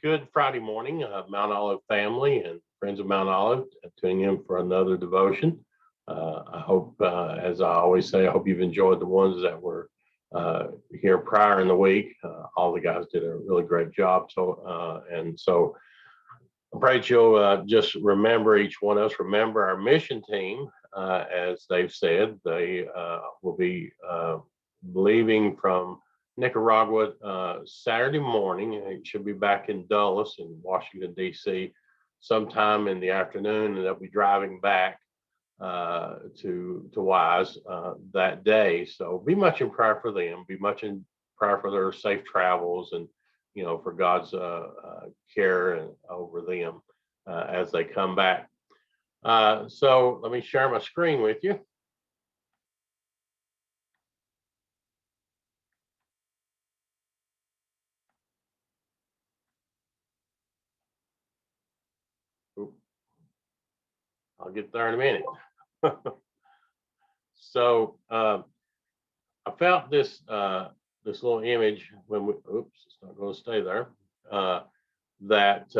good Friday morning, Mount Olive family and friends of Mount Olive, tuning in for another devotion. I hope, as I always say, I hope you've enjoyed the ones that were here prior in the week. All the guys did a really great job. So I pray that you'll just remember, each one of us, remember our mission team. As they've said, they will be leaving from Nicaragua Saturday morning. It should be back in Dulles in Washington, D.C. sometime in the afternoon, and they'll be driving back to Wise that day. So be much in prayer for them. Be much in prayer for their safe travels, and for God's care over them as they come back. So let me share my screen with you. I'll get there in a minute. So I felt this little image when we. Oops, it's not going to stay there. That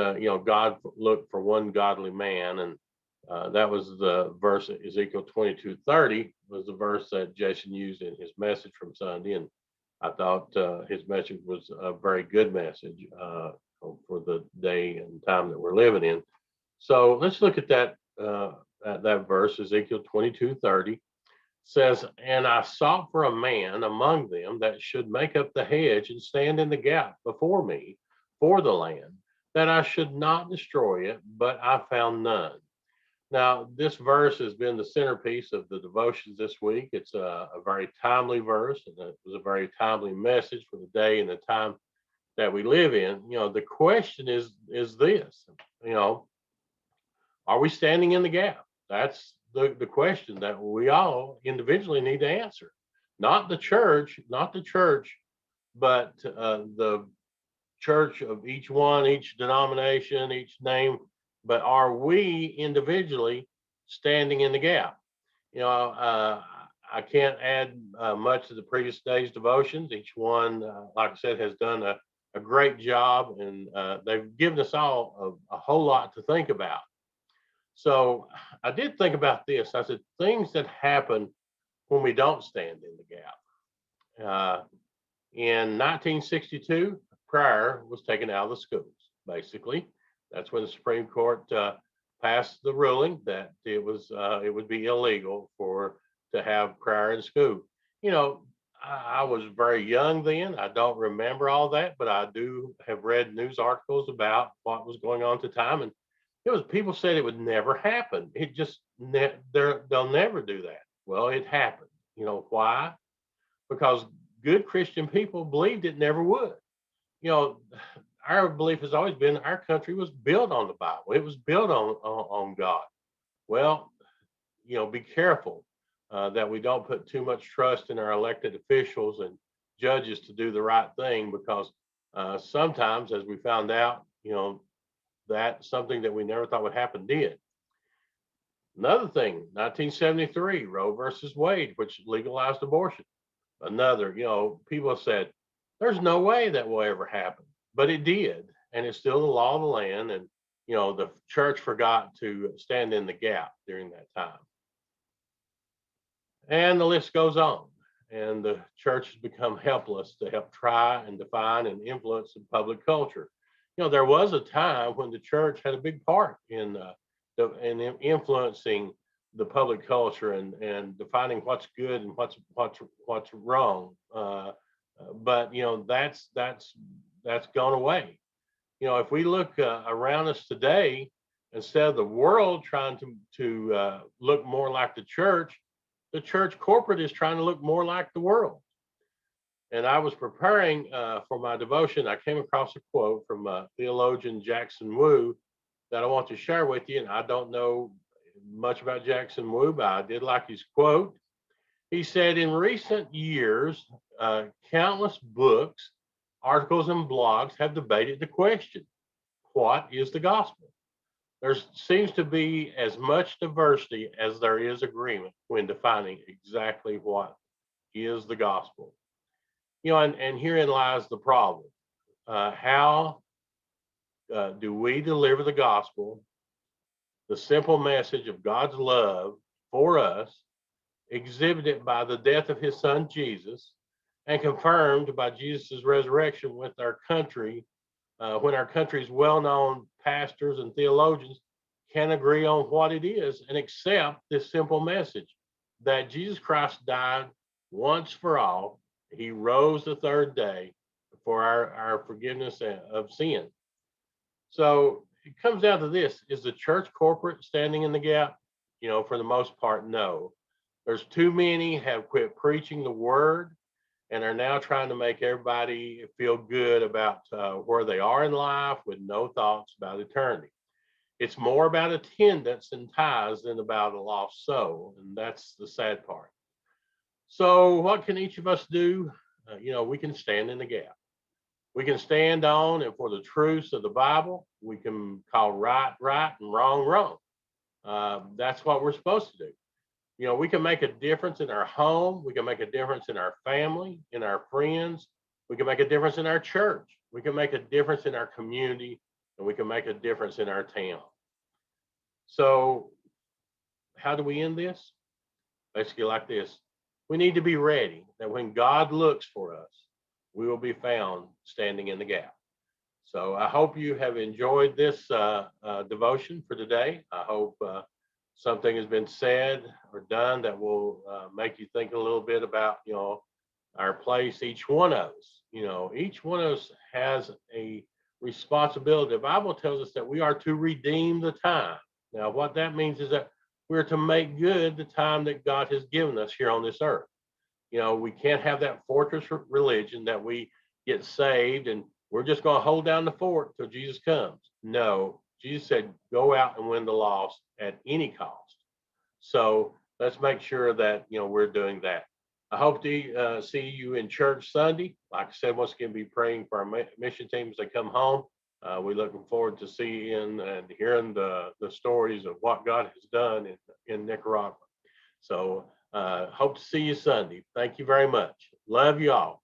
God looked for one godly man, and that was the verse. Ezekiel 22:30 was the verse that Jason used in his message from Sunday, and I thought his message was a very good message for the day and time that we're living in. So let's look at that verse. Ezekiel 22:30 says, "And I sought for a man among them that should make up the hedge and stand in the gap before me for the land, that I should not destroy it, but I found none." Now, this verse has been the centerpiece of the devotions this week. It's a very timely verse, and it was a very timely message for the day and the time that we live in. The question is this, are we standing in the gap? That's the question that we all individually need to answer. Not the church, but the church of each one, each denomination, each name. But are we individually standing in the gap? I can't add much to the previous day's devotions. Each one, like I said, has done a great job, and they've given us all a whole lot to think about. So I did think about this. I said, things that happen when we don't stand in the gap. In 1962, prayer was taken out of the schools, basically. That's when the Supreme Court passed the ruling that it would be illegal to have prayer in school. I was very young then. I don't remember all that, but I do have read news articles about what was going on at the time, and people said it would never happen. It just they'll never do that. Well, it happened. Why? Because good Christian people believed it never would. Our belief has always been our country was built on the Bible. It was built on God. Well, be careful that we don't put too much trust in our elected officials and judges to do the right thing, because sometimes, as we found out, that something that we never thought would happen did. Another thing, 1973, Roe versus Wade, which legalized abortion. Another, people said, there's no way that will ever happen, but it did. And it's still the law of the land. And, the church forgot to stand in the gap during that time. And the list goes on. And the church has become helpless to help try and define and influence the public culture. There was a time when the church had a big part in influencing the public culture and defining what's good and what's wrong. But that's gone away. If we look around us today, instead of the world trying to look more like the church corporate is trying to look more like the world. And I was preparing for my devotion. I came across a quote from theologian Jackson Wu that I want to share with you. And I don't know much about Jackson Wu, but I did like his quote. He said, in recent years, countless books, articles, and blogs have debated the question, what is the gospel? There seems to be as much diversity as there is agreement when defining exactly what is the gospel. And herein lies the problem. How do we deliver the gospel, the simple message of God's love for us, exhibited by the death of his son Jesus, and confirmed by Jesus' resurrection with our country, when our country's well-known pastors and theologians can agree on what it is and accept this simple message that Jesus Christ died once for all. He rose the third day for our forgiveness of sin. So it comes down to this: is the church corporate standing in the gap? For the most part, no. There's too many have quit preaching the word and are now trying to make everybody feel good about where they are in life with no thoughts about eternity. It's more about attendance and tithes than about a lost soul, and that's the sad part. So what can each of us do? We can stand in the gap. We can stand on and for the truths of the Bible. We can call right, right, and wrong, wrong. That's what we're supposed to do. We can make a difference in our home. We can make a difference in our family, in our friends. We can make a difference in our church. We can make a difference in our community, and we can make a difference in our town. So how do we end this? Basically like this: we need to be ready that when God looks for us, we will be found standing in the gap. So I hope you have enjoyed this devotion for today. I hope something has been said or done that will make you think a little bit about, our place, each one of us. Each one of us has a responsibility. The Bible tells us that we are to redeem the time. Now, what that means is that we're to make good the time that God has given us here on this earth. We can't have that fortress religion that we get saved and we're just going to hold down the fort till Jesus comes. No, Jesus said, go out and win the lost at any cost. So let's make sure that, we're doing that. I hope to see you in church Sunday. Like I said, once again, be praying for our mission team as they come home. We're looking forward to seeing and hearing the stories of what God has done in Nicaragua. So hope to see you Sunday. Thank you very much. Love you all.